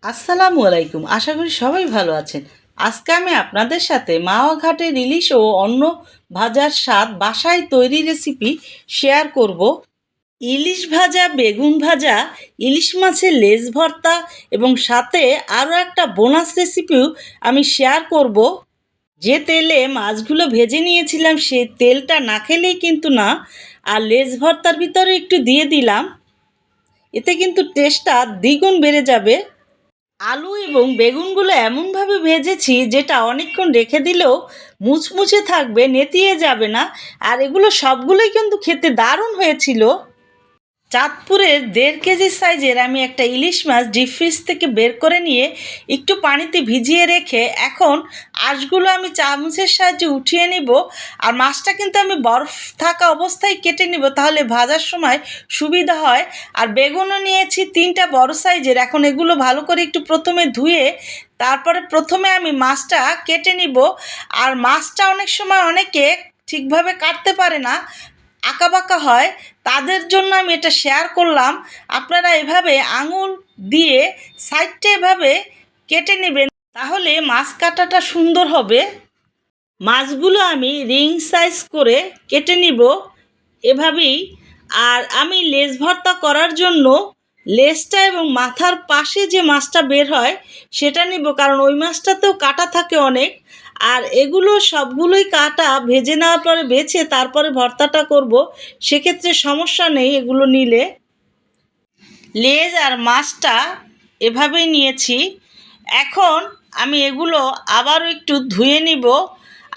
আসসালামু আলাইকুম। আশা করি সবাই ভালো আছেন। আজকে আমি আপনাদের সাথে মাওয়া ঘাটের ইলিশ ও অন্য ভাজার স্বাদ বাসায় তৈরি রেসিপি শেয়ার করব। ইলিশ ভাজা, বেগুন ভাজা, ইলিশ মাছের লেজ ভর্তা এবং সাথে আরও একটা বোনাস রেসিপিও আমি শেয়ার করব। যে তেলে মাছগুলো ভেজে নিয়েছিলাম সেই তেলটা না খেলেই কিন্তু না। আর লেজ ভর্তার ভিতরে একটু দিয়ে দিলাম, এতে কিন্তু টেস্টটা দ্বিগুণ বেড়ে যাবে। আলু এবং বেগুনগুলো এমনভাবে ভেজেছি যেটা অনেকক্ষণ রেখে দিলেও মুচমুচে থাকবে, নেতিয়ে যাবে না। আর এগুলো সবগুলোই কিন্তু খেতে দারুণ হয়েছিল। চাঁদপুরের 1.5 কেজি সাইজের আমি একটা ইলিশ মাছ ডিপ ফ্রিজ থেকে বের করে নিয়ে একটু পানিতে ভিজিয়ে রেখে এখন আঁশগুলো আমি চামচের সাহায্যে উঠিয়ে নিব। আর মাছটা কিন্তু আমি বরফ থাকা অবস্থায় কেটে নিব, তাহলে ভাজার সময় সুবিধা হয়। আর বেগুনও নিয়েছি 3টা বড় সাইজের। এখন এগুলো ভালো করে একটু প্রথমে ধুয়ে তারপরে প্রথমে আমি মাছটা কেটে নিব। আর মাছটা অনেক সময় অনেকে ঠিকভাবে কাটতে পারে না, আঁকাবাঁকা হয়, তাদের জন্য আমি এটা শেয়ার করলাম। আপনারা এভাবে আঙুল দিয়ে সাইডটা এভাবে কেটে নেবেন, তাহলে মাছ কাটাটা সুন্দর হবে। মাছগুলো আমি রিং সাইজ করে কেটে নিব এভাবেই। আর আমি লেজ ভর্তা করার জন্য লেজটা এবং মাথার পাশে যে মাছটা বের হয় সেটা নিব, কারণ ওই মাছটাতেও কাটা থাকে অনেক। আর এগুলো সবগুলোই কাটা ভেজে নেওয়ার পরে বেছে তারপরে ভর্তাটা করব, সেক্ষেত্রে সমস্যা নেই এগুলো নিলে। লেজ আর মাছটা এভাবেই নিয়েছি। এখন আমি এগুলো আবারও একটু ধুয়ে নিব।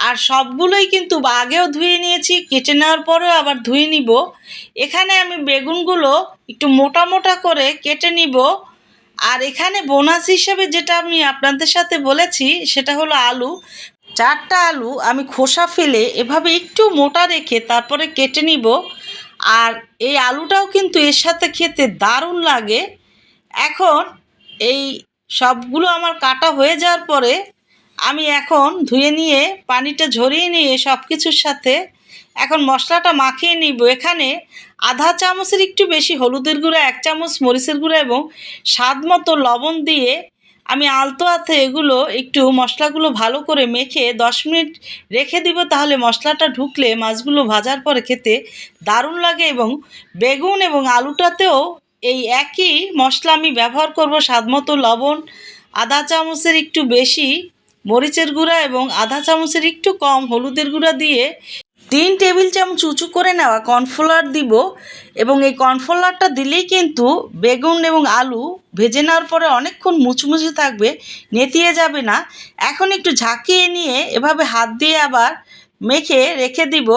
আর সবগুলোই কিন্তু আগেও ধুয়ে নিয়েছি, কেটে নেওয়ার পরেও আবার ধুয়ে নিব। এখানে আমি বেগুনগুলো একটু মোটা মোটা করে কেটে নিব। আর এখানে বোনাস হিসেবে যেটা আমি আপনাদের সাথে বলেছি সেটা হলো আলু। 4টা আলু আমি খোসা ফেলে এভাবে একটু মোটা রেখে তারপরে কেটে নিব। আর এই আলুটাও কিন্তু এর সাথে খেতে দারুণ লাগে। এখন এই সবগুলো আমার কাটা হয়ে যাওয়ার পরে আমি এখন ধুয়ে নিয়ে পানিটা ঝরিয়ে নিয়ে সব কিছুর সাথে এখন মশলাটা মাখিয়ে নিব। এখানে আধা চামচের একটু বেশি হলুদের গুঁড়া, 1 চামচ মরিচের গুঁড়া এবং স্বাদ মতো লবণ দিয়ে আমি আলতো হাতে এগুলো একটু মশলাগুলো ভালো করে মেখে 10 মিনিট রেখে দিব। তাহলে মশলাটা ঢুকলে মাছগুলো ভাজার পরে খেতে দারুণ লাগে। এবং বেগুন এবং আলুটাতেও এই একই মশলা আমি ব্যবহার করব। স্বাদমতো লবণ, আধা চামচের একটু বেশি মরিচের গুঁড়া এবং আধা চামচের একটু কম হলুদের গুঁড়া দিয়ে 3 টেবিল চামচ উঁচু করে নেওয়া কর্নফ্লাওয়ার দিব। এবং এই কর্নফ্লাওয়ারটা দিলেই কিন্তু বেগুন এবং আলু ভেজে নেওয়ার পরে অনেকক্ষণ মুচমুচে থাকবে, নেতিয়ে যাবে না। এখন একটু ঝাঁকিয়ে নিয়ে এভাবে হাত দিয়ে আবার মেখে রেখে দিব।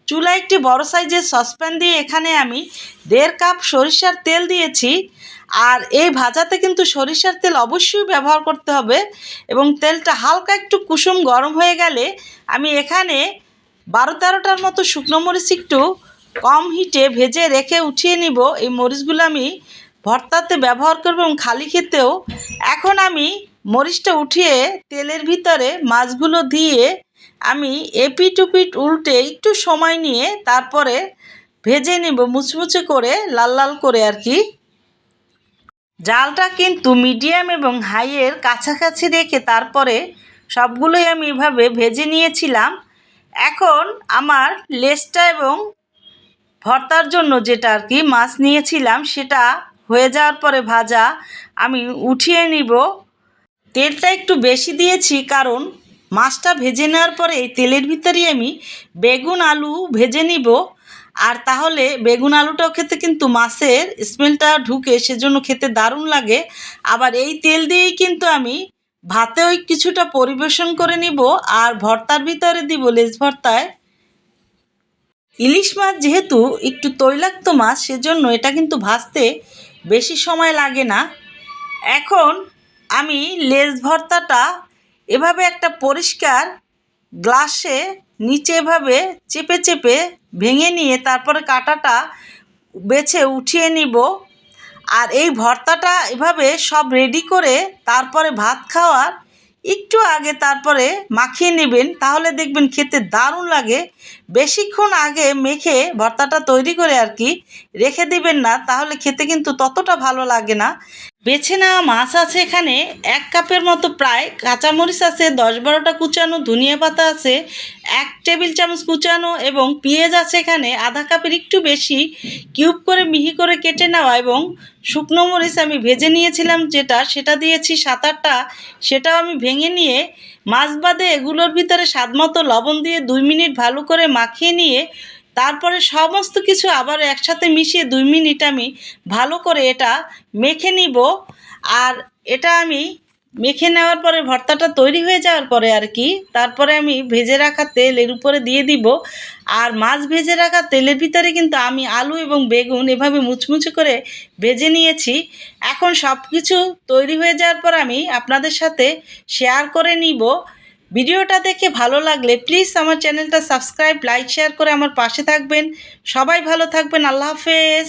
চুলায় একটি বড় সাইজের সসপ্যান দিয়ে এখানে আমি 1.5 কাপ সরিষার তেল দিয়েছি। আর এই ভাজাতে কিন্তু সরিষার তেল অবশ্যই ব্যবহার করতে হবে। এবং তেলটা হালকা একটু কুসুম গরম হয়ে গেলে আমি এখানে 12-13টার মতো শুকনো মরিচ একটু কম হিটে ভেজে রেখে উঠিয়ে নিব। এই মরিচগুলো আমি ভর্তাতে ব্যবহার করব এবং খালি খেতেও। এখন আমি মরিচটা উঠিয়ে তেলের ভিতরে মাছগুলো দিয়ে আমি এপিট ওপিট উল্টে একটু সময় নিয়ে তারপরে ভেজে নিব মুচমুচে করে, লাল লাল করে আর কি। জালটা কিন্তু মিডিয়াম এবং হাইয়ের কাছাকাছি রেখে তারপরে সবগুলোই আমি এভাবে ভেজে নিয়েছিলাম। এখন আমার লেজটা এবং ভর্তার জন্য যেটা আর কি মাছ নিয়েছিলাম সেটা হয়ে যাওয়ার পরে ভাজা আমি উঠিয়ে নিব। তেলটা একটু বেশি দিয়েছি কারণ মাছটা ভেজে নেওয়ার পরে এই তেলের ভিতরেই আমি বেগুন আলু ভেজে নিব। আর তাহলে বেগুন আলুটাও খেতে কিন্তু মাছের স্মেলটা ঢুকে, সেজন্য খেতে দারুণ লাগে। আবার এই তেল দিয়েই কিন্তু আমি ভাতেও কিছুটা পরিবেশন করে নিব। আর ভর্তার ভিতরে দিব লেজ ভর্তায়। ইলিশ মাছ যেহেতু একটু তৈলাক্ত মাছ, সেজন্য এটা কিন্তু ভাজতে বেশি সময় লাগে না। এখন আমি লেজ ভর্তাটা এভাবে একটা পরিষ্কার গ্লাসে নিচে এভাবে চেপে চেপে ভেঙে নিয়ে তারপরে কাঁটাটা বেছে উঠিয়ে নিব। আর এই ভর্তাটা এভাবে সব রেডি করে তারপরে ভাত খাওয়ার একটু আগে তারপরে মাখিয়ে নেবেন, তাহলে দেখবেন খেতে দারুণ লাগে। বেশিক্ষণ আগে মেখে ভর্তাটা তৈরি করে আর কি রেখে দিবেন না, তাহলে খেতে কিন্তু ততটা ভালো লাগে না। বেছে নেওয়া মাছ আছে এখানে 1 কাপের মতো, প্রায় কাঁচামরিচ আছে 10-12টা কুচানো, ধনিয়া পাতা আছে 1 টেবিল চামচ কুচানো, এবং পেঁয়াজ আছে এখানে আধা কাপের একটু বেশি কিউব করে মিহি করে কেটে নেওয়া, এবং শুকনো মরিচ আমি ভেজে নিয়েছিলাম সেটা দিয়েছি 7-8টা, সেটাও আমি ভেঙে নিয়ে মাছ বাদে এগুলোর ভিতরে স্বাদমতো লবণ দিয়ে 2 মিনিট ভালো করে মাখিয়ে নিয়ে তারপরে সমস্ত কিছু আবার একসাথে মিশিয়ে 2 মিনিট আমি ভালো করে এটা মেখে নিব। আর এটা আমি মেখে নেওয়ার পরে ভর্তাটা তৈরি হয়ে যাওয়ার পরে আর কি, তারপরে আমি ভেজে রাখা তেল এর উপরে দিয়ে দিব। আর মাছ ভেজে রাখা তেলের ভিতরে কিন্তু আমি আলু এবং বেগুন এভাবে মুচমুচে করে ভেজে নিয়েছি। এখন সব কিছু তৈরি হয়ে যাওয়ার পর আমি আপনাদের সাথে শেয়ার করে নিব। ভিডিওটা দেখে ভালো লাগলে প্লিজ আমার চ্যানেলটা সাবস্ক্রাইব, লাইক, শেয়ার করে আমার পাশে থাকবেন। সবাই ভালো থাকবেন। আল্লাহ হাফেজ।